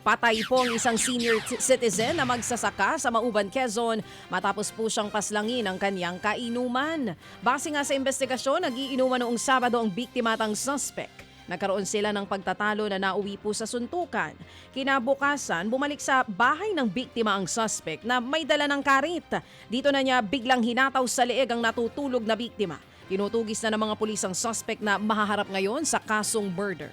Patay po ang isang senior citizen na magsasaka sa Mauban, Quezon matapos po siyang paslangin ang kanyang kainuman. Base nga sa investigasyon, nagiinuman noong Sabado ang biktima at ang suspect. Nagkaroon sila ng pagtatalo na nauwi po sa suntukan. Kinabukasan, bumalik sa bahay ng biktima ang suspect na may dala ng karit. Dito na niya biglang hinataw sa leeg ang natutulog na biktima. Tinutugis na ng mga pulis ang suspect na mahaharap ngayon sa kasong murder.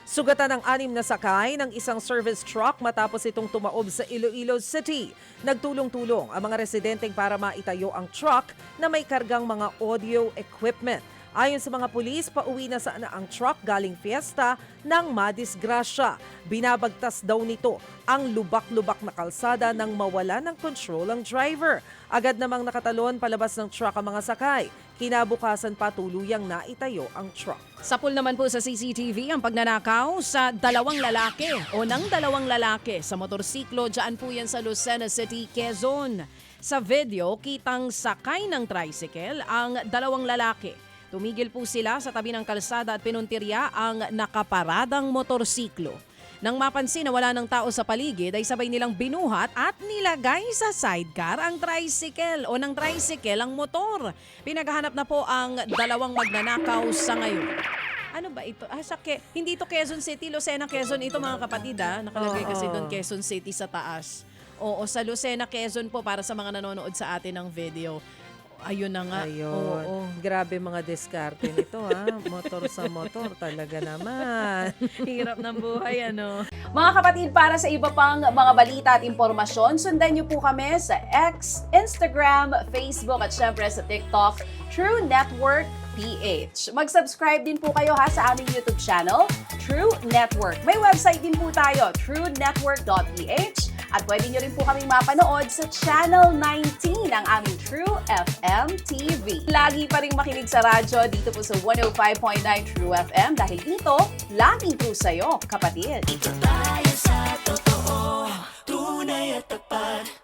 Sugatan ng 6 na sakay ng isang service truck matapos itong tumaob sa Iloilo City. Nagtulong-tulong ang mga residenteng para maitayo ang truck na may kargang mga audio equipment. Ayon sa mga pulis, pauwi na sana ang truck galing fiesta ng madisgrasya. Binabagtas daw nito ang lubak-lubak na kalsada nang mawala ng control ang driver. Agad namang nakatalon palabas ng truck ang mga sakay. Kinabukasan pa tuluyang naitayo ang truck. Sapul naman po sa CCTV ang pagnanakaw sa dalawang lalaki sa motorsiklo. Diyan po yan sa Lucena City, Quezon. Sa video, kitang sakay ng tricycle ang dalawang lalaki. Tumigil po sila sa tabi ng kalsada at pinuntirya ang nakaparadang motorsiklo. Nang mapansin na wala ng tao sa paligid ay sabay nilang binuhat at nilagay sa sidecar ang tricycle o ng tricycle ang motor. Pinaghahanap na po ang dalawang magnanakaw sa ngayon. Ano ba ito? Hindi ito Quezon City, Lucena, Quezon. Ito mga kapatid nakalagay kasi doon Quezon City sa taas. Oo, sa Lucena, Quezon po para sa mga nanonood sa atin ng video. Ayun na nga. Ayun. Oo. Grabe mga diskarte nito Motor sa motor talaga naman. Hirap ng buhay, ano? Mga kapatid, para sa iba pang mga balita at impormasyon, sundan niyo po kami sa X, Instagram, Facebook at syempre sa TikTok, True Network PH. Mag-subscribe din po kayo sa aming YouTube channel, True Network. May website din po tayo, truenetwork.ph. At pwede nyo rin po kaming mapanood sa Channel 19 ng aming True FM TV. Lagi pa rin makinig sa radyo dito po sa 105.9 True FM dahil dito, laging true sa'yo, kapatid. Ito tayo sa totoo, tunay at tapat.